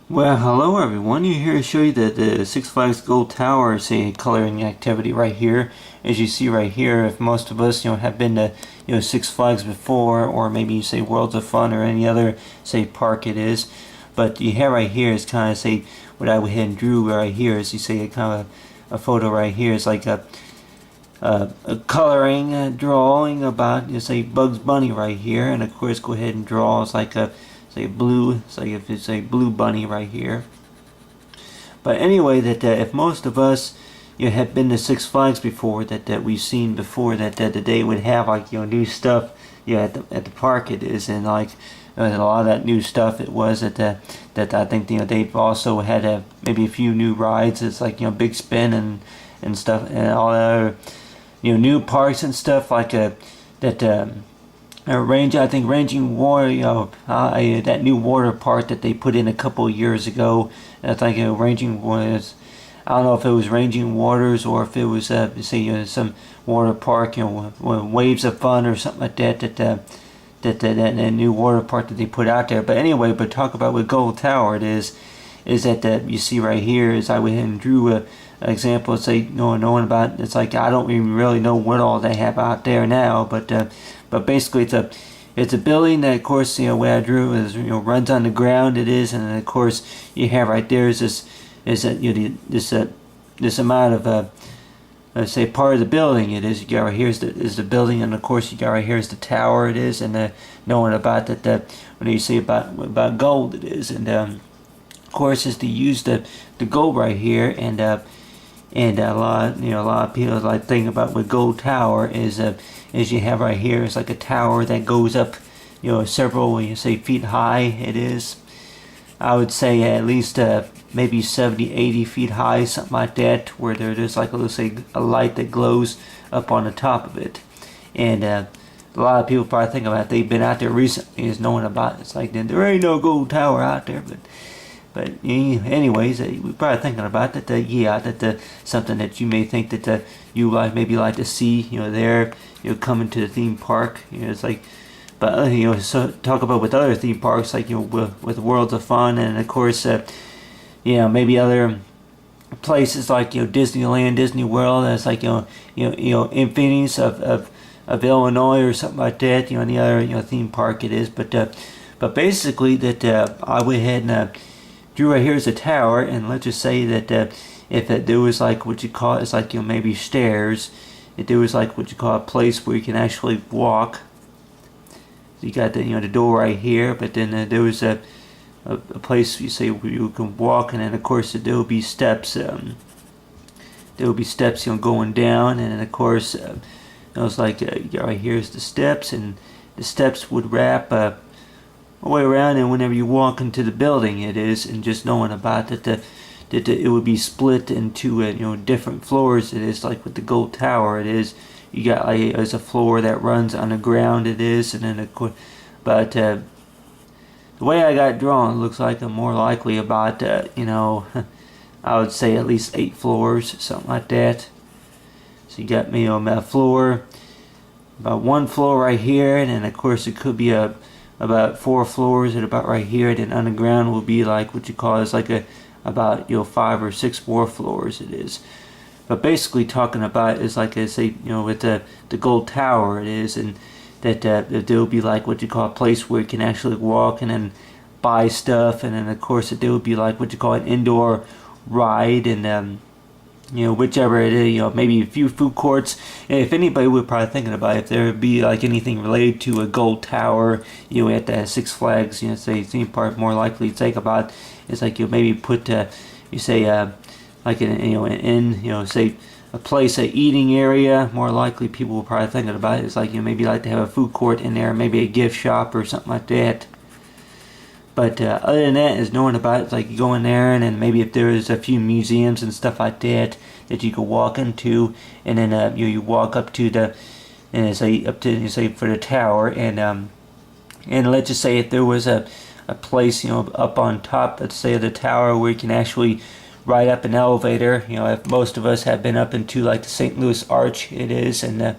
Well, hello everyone. You're here to show you the Six Flags Gold Tower, say, coloring activity right here. As you see right here, if most of us, have been to, Six Flags before, or maybe you say Worlds of Fun or any other, say, park it is. But you have right here is kind of, say, what I went ahead and drew right here is, you say, a kind of a photo right here is like a coloring, drawing about, you say, Bugs Bunny right here. And of course, go ahead and draw, it's like a say blue, say if it's a blue bunny right here. But anyway, that if most of us have been to Six Flags before, that we've seen before, that they would have like new stuff at the park it is, and like a lot of that new stuff it was that I think they've also had maybe a few new rides. It's like Big Spin and stuff, and all the other new parks and stuff like that. I think Raging Water, that new water park that they put in a couple of years ago. I think Raging Waters. I don't know if it was Raging Waters or if it was say some water park, Waves of Fun or something like that. That new water park that they put out there. But anyway, talk about what Gold Tower it is that you see right here is I went ahead and drew an example. Say knowing about it's like I don't even really know what all they have out there now, but basically it's a building that of course where I drew is runs on the ground it is, and of course you have right there is this amount of let's say part of the building it is. You got right here is the building, and of course you got right here is the tower it is, and knowing about that when you say about gold it is, and of course is to use the gold right here, and a lot of people like think about what Gold Tower is you have right here is like a tower that goes up several feet high it is. I would say at least maybe 70-80 feet high, something like that, where there's like let's say a light that glows up on the top of it. And a lot of people probably think about it. They've been out there recently is knowing about it. It's like there ain't no Gold Tower out there, but anyways, we're probably thinking about that. That something that you may think that you maybe like to see. There, coming to the theme park. It's like, but so talk about with other theme parks like with Worlds of Fun, and of course, maybe other places like Disneyland, Disney World. That's like Infinity of Illinois or something like that. Any other theme park it is, but basically that I went ahead and drew right here is a tower, and let's just say that if there was like what you call it's like maybe stairs, if there was like what you call a place where you can actually walk. So you got the door right here, but then there was a place you say where you can walk, and then of course there will be steps. There will be steps going down, and then of course it was like right here's the steps, and the steps would wrap way around, and whenever you walk into the building it is, and just knowing about that it would be split into different floors it is, like with the Gold Tower it is. You got like there's a floor that runs on the ground it is, and then but the way I got drawn looks like I'm more likely about I would say at least 8 floors, something like that. So you got me on that floor, about 1 floor right here, and then of course it could be about 4 floors at about right here. Then underground will be like what you call is like about 5 or 6 more floors it is. But basically talking about is like I say with the Gold Tower it is, and that there will be like what you call a place where you can actually walk and then buy stuff, and then of course there will be like what you call an indoor ride, and whichever it is, maybe a few food courts. And if anybody would probably thinking about if there would be like anything related to a Gold Tower, at the Six Flags, say theme park, more likely to think about is like maybe put you say like say a place, a eating area. More likely people will probably thinking about it. It's like maybe like to have a food court in there, maybe a gift shop or something like that. But other than that, is knowing about it, it's like you go in there, and then maybe if there's a few museums and stuff like that that you could walk into, and then you walk up to the, and it's like up to say for the tower, and let's just say if there was a place up on top, let's say of the tower, where you can actually ride up an elevator. If most of us have been up into like the St. Louis Arch it is, and the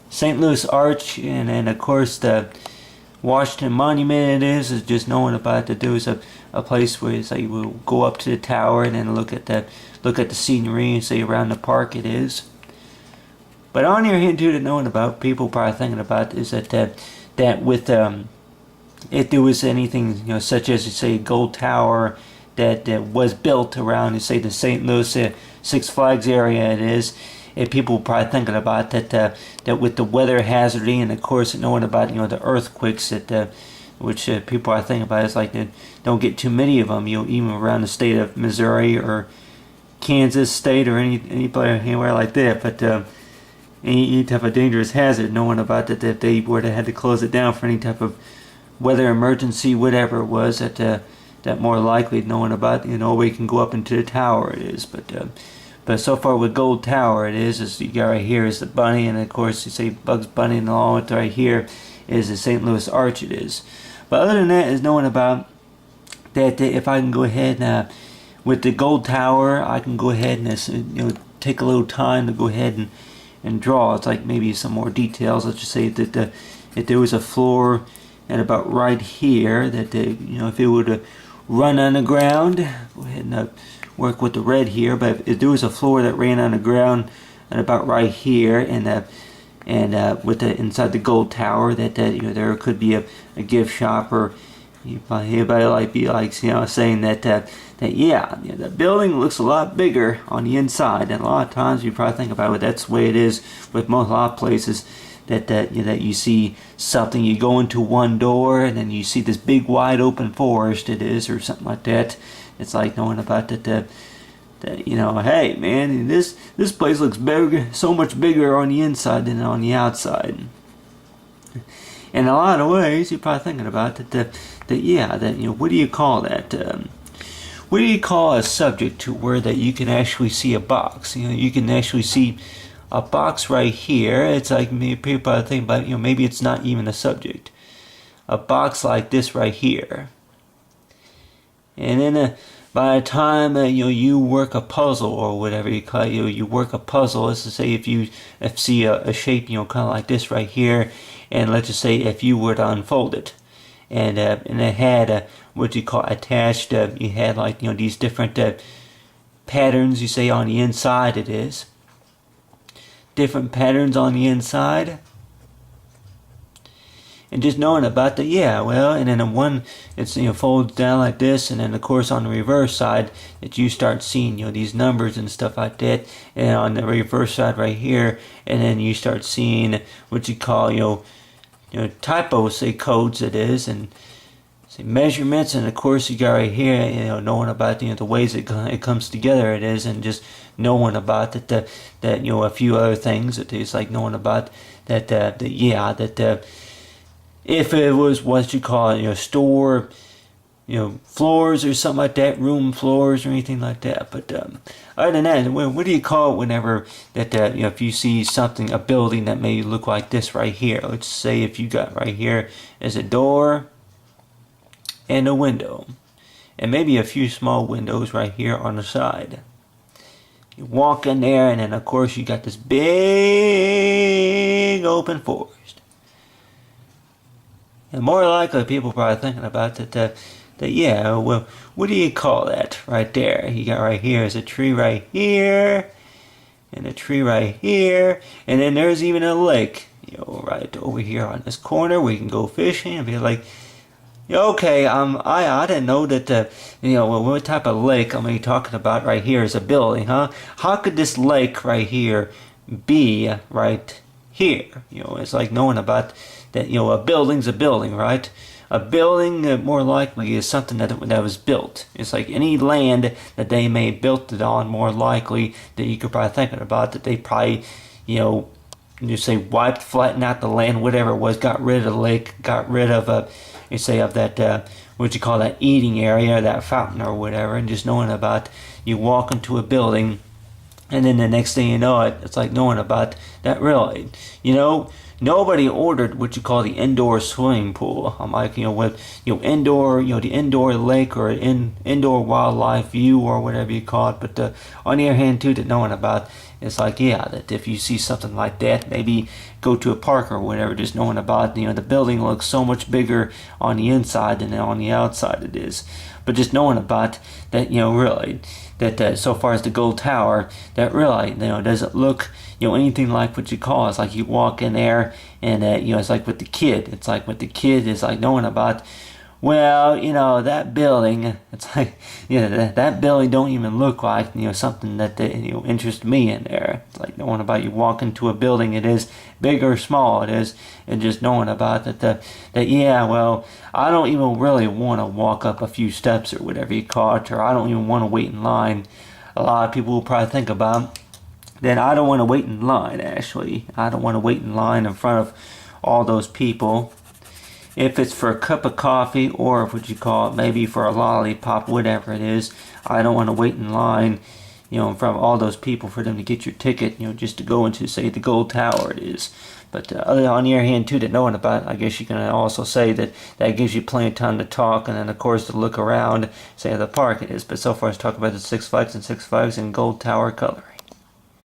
St. Louis Arch, and then of course the Washington Monument is just knowing about that there was a place where it's like we'll go up to the tower and then look at the scenery and say around the park it is. But on your hand too to knowing about, people probably thinking about is that with if there was anything, you know, such as, say, a gold tower that was built around, say, the St. Louis Six Flags area it is, and people probably thinking about that with the weather hazarding and of course knowing about, you know, the earthquakes that which people are thinking about is like they don't get too many of them, you know, even around the state of Missouri or Kansas state or anywhere like that. But any type of dangerous hazard, knowing about that if they would have had to close it down for any type of weather emergency, whatever it was, that more likely knowing about, you know, we can go up into the tower it is. But so far with Gold Tower it is you got right here is the bunny, and of course you say Bugs Bunny, and along with right here is the St. Louis Arch it is. But other than that is knowing about that if I can go ahead and with the Gold Tower I can go ahead and you know, take a little time to go ahead and draw. It's like maybe some more details. Let's just say that if there was a floor and about right here that you know, if it were to run on the ground, go ahead and work with the red here. But if there was a floor that ran on the ground and about right here, and with the inside the Gold Tower, that you know, there could be a gift shop, or anybody like be like, you know, saying that yeah, you know, the building looks a lot bigger on the inside. And a lot of times you probably think about it, that's the way it is with a lot of places. That you know, that you see something, you go into one door and then you see this big wide open forest it is, or something like that. It's like knowing about that you know, hey man, this place looks bigger, so much bigger on the inside than on the outside. In a lot of ways you're probably thinking about that yeah, that you know, what do you call that? What do you call a subject to where that you can actually see a box? You know, you can actually see a box right here. It's like maybe people think about, you know, maybe it's not even a subject. A box like this right here. And then by the time you know, you work a puzzle or whatever you call it, you work a puzzle. Let's just say if you see a shape, you know, kind of like this right here, and let's just say if you were to unfold it, and it had what you call attached. You had like, you know, these different patterns. You say on the inside it is. Different patterns on the inside, and just knowing about the, yeah, well, and then one, it's, you know, folds down like this, and then of course on the reverse side that you start seeing, you know, these numbers and stuff like that, and on the reverse side right here, and then you start seeing what you call, you know, typos, say codes it is, and say measurements, and of course you got right here, you know, knowing about, you know, the ways it comes together it is, and just knowing about that you know, a few other things that is like knowing about that yeah, that if it was what you call, you know, store, you know, floors or something like that, room floors or anything like that. But other than that, what do you call it whenever that you know, if you see something, a building that may look like this right here? Let's say if you got right here is a door and a window, and maybe a few small windows right here on the side. You walk in there, and then of course you got this big open forest. And more likely people probably thinking about that yeah, well, what do you call that right there? You got right here is a tree right here, and a tree right here, and then there's even a lake, you know, right over here on this corner where you can go fishing and be like, okay, I didn't know that, you know, what type of lake I'm talking about right here is a building, huh? How could this lake right here be right here? You know, it's like knowing about that, you know, a building's a building, right? A building more likely is something that was built. It's like any land that they may have built it on, more likely that you could probably thinking about that they probably, you know, you say wiped, flattened out the land, whatever it was, got rid of the lake, got rid of you say of that what you call that eating area, that fountain or whatever, and just knowing about, you walk into a building, and then the next thing you know it's like knowing about that really, you know, nobody ordered what you call the indoor swimming pool. I'm like, you know, with, you know, indoor, you know, the indoor lake or indoor wildlife view or whatever you call it. But on the other hand too, that knowing about It's like, yeah, that if you see something like that, maybe go to a park or whatever, just knowing about, the building looks so much bigger on the inside than on the outside it is. But just knowing about that, really, that so far as the Gold Tower, that really, doesn't look, anything like what you call. It's like you walk in there and, it's like with the kid. It's like with the kid, it's like knowing about, well, that building, it's like, that building don't even look like, something that, interests me in there. It's like knowing about you walk into a building, it is big or small, it is, and just knowing about that, yeah, well, I don't even really want to walk up a few steps or whatever you call it, or I don't even want to wait in line. A lot of people will probably think about that I don't want to wait in line, actually. I don't want to wait in line in front of all those people. If it's for a cup of coffee or what you call it, maybe for a lollipop, whatever it is, I don't want to wait in line, in front of all those people for them to get your ticket, just to go into, say, the Gold Tower it is. But on the other hand, too, that knowing about it, I guess you can also say that gives you plenty of time to talk and then, of course, to look around, say, the park it is. But so far, let's talk about the Six Flags and Six Flags in Gold Tower color.